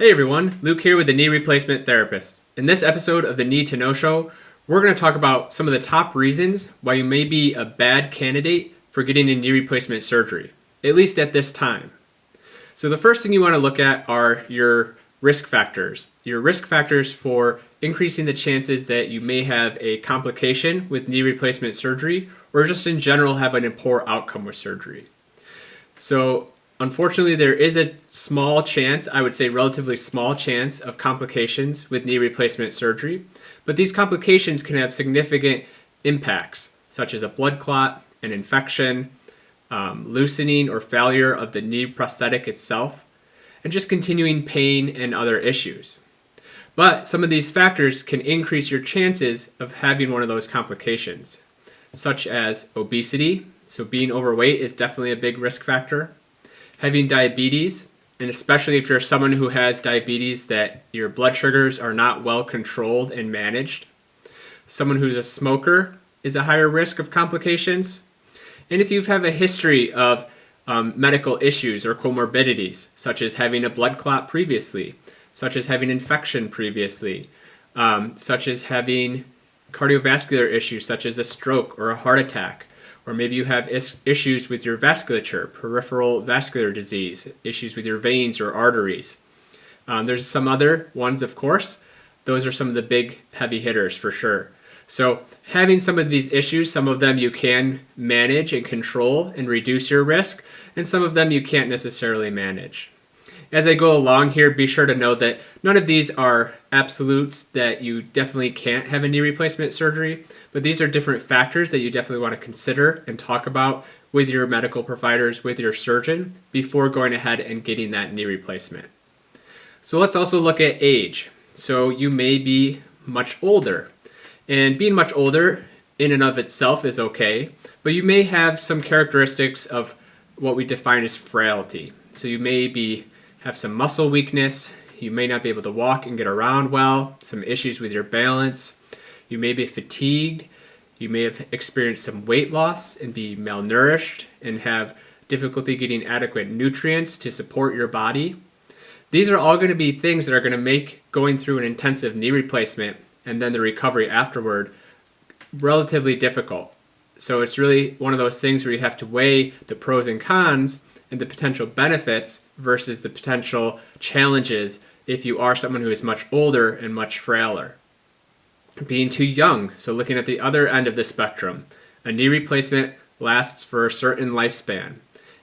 Hey everyone, Luke here with the Knee Replacement Therapist. In this episode of the Need to Know Show, we're going to talk about some of the top reasons why you may be a bad candidate for getting a knee replacement surgery, at least at this time. So the first thing you want to look at are your risk factors. Your risk factors for increasing the chances that you may have a complication with knee replacement surgery or just in general have a poor outcome with surgery. So unfortunately, there is a small chance, I would say relatively small chance, of complications with knee replacement surgery, but these complications can have significant impacts, such as a blood clot, an infection, loosening or failure of the knee prosthetic itself, and just continuing pain and other issues. But some of these factors can increase your chances of having one of those complications, such as obesity. So being overweight is definitely a big risk factor. Having diabetes, and especially if you're someone who has diabetes that your blood sugars are not well controlled and managed. Someone who's a smoker is a higher risk of complications. And if you have a history of medical issues or comorbidities, such as having a blood clot previously, such as having infection previously, such as having cardiovascular issues such as a stroke or a heart attack, or maybe you have issues with your vasculature, peripheral vascular disease, issues with your veins or arteries. There's some other ones, of course. Those are some of the big heavy hitters for sure. So having some of these issues, some of them you can manage and control and reduce your risk, and some of them you can't necessarily manage. As I go along here, be sure to know that none of these are absolutes that you definitely can't have a knee replacement surgery, but these are different factors that you definitely want to consider and talk about with your medical providers, with your surgeon, before going ahead and getting that knee replacement. So let's also look at age. So you may be much older, and being much older in and of itself is okay, but you may have some characteristics of what we define as frailty. So you may have some muscle weakness, you may not be able to walk and get around well, some issues with your balance, you may be fatigued, you may have experienced some weight loss and be malnourished and have difficulty getting adequate nutrients to support your body. These are all going to be things that are going to make going through an intensive knee replacement and then the recovery afterward relatively difficult. So it's really one of those things where you have to weigh the pros and cons and the potential benefits versus the potential challenges if you are someone who is much older and much frailer. Being too young, so looking at the other end of the spectrum, a knee replacement lasts for a certain lifespan.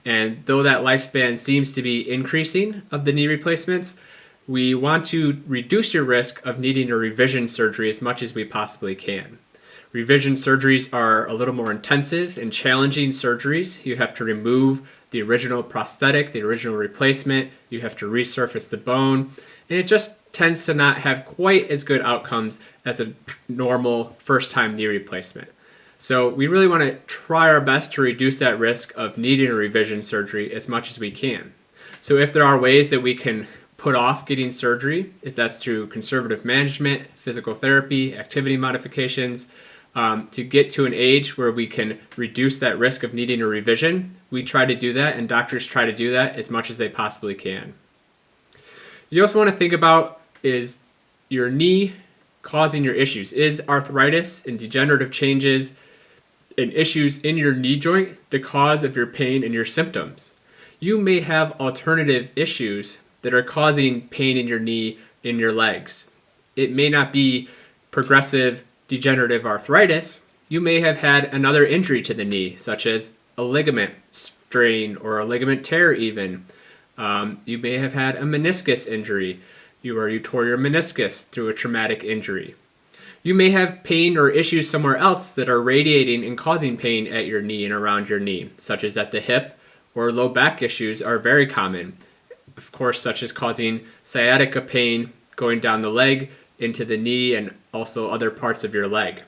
And though that lifespan seems to be increasing of the knee replacements, we want to reduce your risk of needing a revision surgery as much as we possibly can. Revision surgeries are a little more intensive and challenging surgeries. You have to remove the original prosthetic, the original replacement. You have to resurface the bone. And it just tends to not have quite as good outcomes as a normal first-time knee replacement. So we really want to try our best to reduce that risk of needing a revision surgery as much as we can. So if there are ways that we can put off getting surgery, if that's through conservative management, physical therapy, activity modifications, to get to an age where we can reduce that risk of needing a revision, we try to do that, and doctors try to do that as much as they possibly can. You also want to think about, is your knee causing your issues? Is arthritis and degenerative changes and issues in your knee joint the cause of your pain and your symptoms? You may have alternative issues that are causing pain in your knee, in your legs. It may not be progressive degenerative arthritis. You may have had another injury to the knee, such as a ligament strain or a ligament tear even. You may have had a meniscus injury, you tore your meniscus through a traumatic injury. You may have pain or issues somewhere else that are radiating and causing pain at your knee and around your knee, such as at the hip, or low back issues are very common. Of course, such as causing sciatica pain going down the leg into the knee and also other parts of your leg.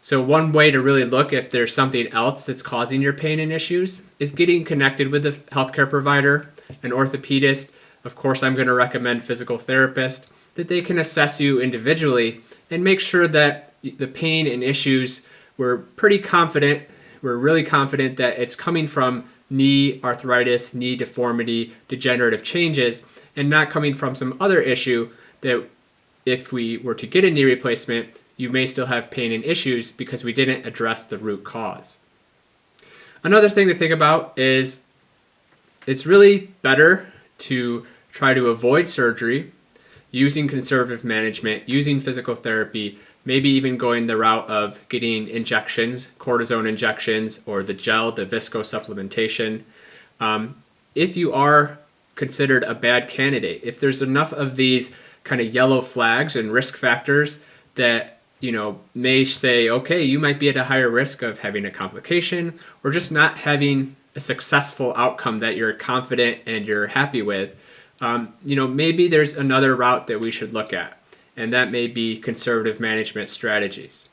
So one way to really look if there's something else that's causing your pain and issues is getting connected with a healthcare provider, an orthopedist. Of course, I'm going to recommend physical therapist, that they can assess you individually and make sure that the pain and issues, we're really confident that it's coming from knee arthritis, knee deformity, degenerative changes, and not coming from some other issue that if we were to get a knee replacement, you may still have pain and issues because we didn't address the root cause. Another thing to think about is it's really better to try to avoid surgery using conservative management, using physical therapy, maybe even going the route of getting injections, cortisone injections, or the gel, the viscosupplementation. If you are considered a bad candidate, if there's enough of these kind of yellow flags and risk factors that may say, okay, you might be at a higher risk of having a complication or just not having a successful outcome that you're confident and you're happy with, maybe there's another route that we should look at, and that may be conservative management strategies.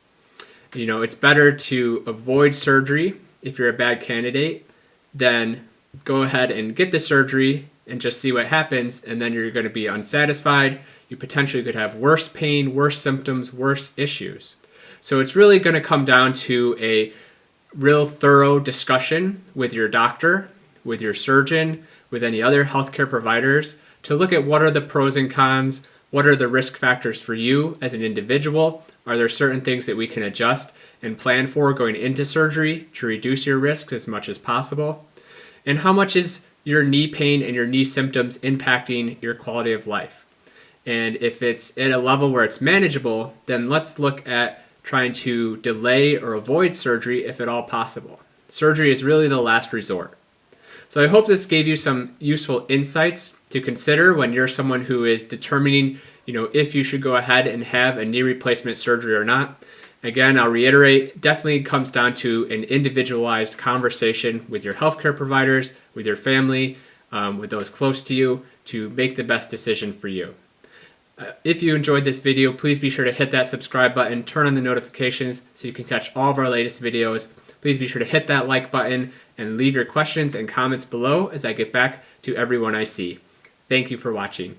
It's better to avoid surgery if you're a bad candidate than go ahead and get the surgery and just see what happens, and then you're going to be unsatisfied. You potentially could have worse pain, worse symptoms, worse issues. So it's really going to come down to a real thorough discussion with your doctor, with your surgeon, with any other healthcare providers to look at what are the pros and cons, what are the risk factors for you as an individual, are there certain things that we can adjust and plan for going into surgery to reduce your risks as much as possible, and how much is your knee pain and your knee symptoms impacting your quality of life. And if it's at a level where it's manageable, then let's look at trying to delay or avoid surgery if at all possible. Surgery is really the last resort. So I hope this gave you some useful insights to consider when you're someone who is determining, if you should go ahead and have a knee replacement surgery or not. Again, I'll reiterate, definitely comes down to an individualized conversation with your healthcare providers, with your family, with those close to you to make the best decision for you. If you enjoyed this video, please be sure to hit that subscribe button, turn on the notifications so you can catch all of our latest videos. Please be sure to hit that like button and leave your questions and comments below as I get back to everyone I see. Thank you for watching.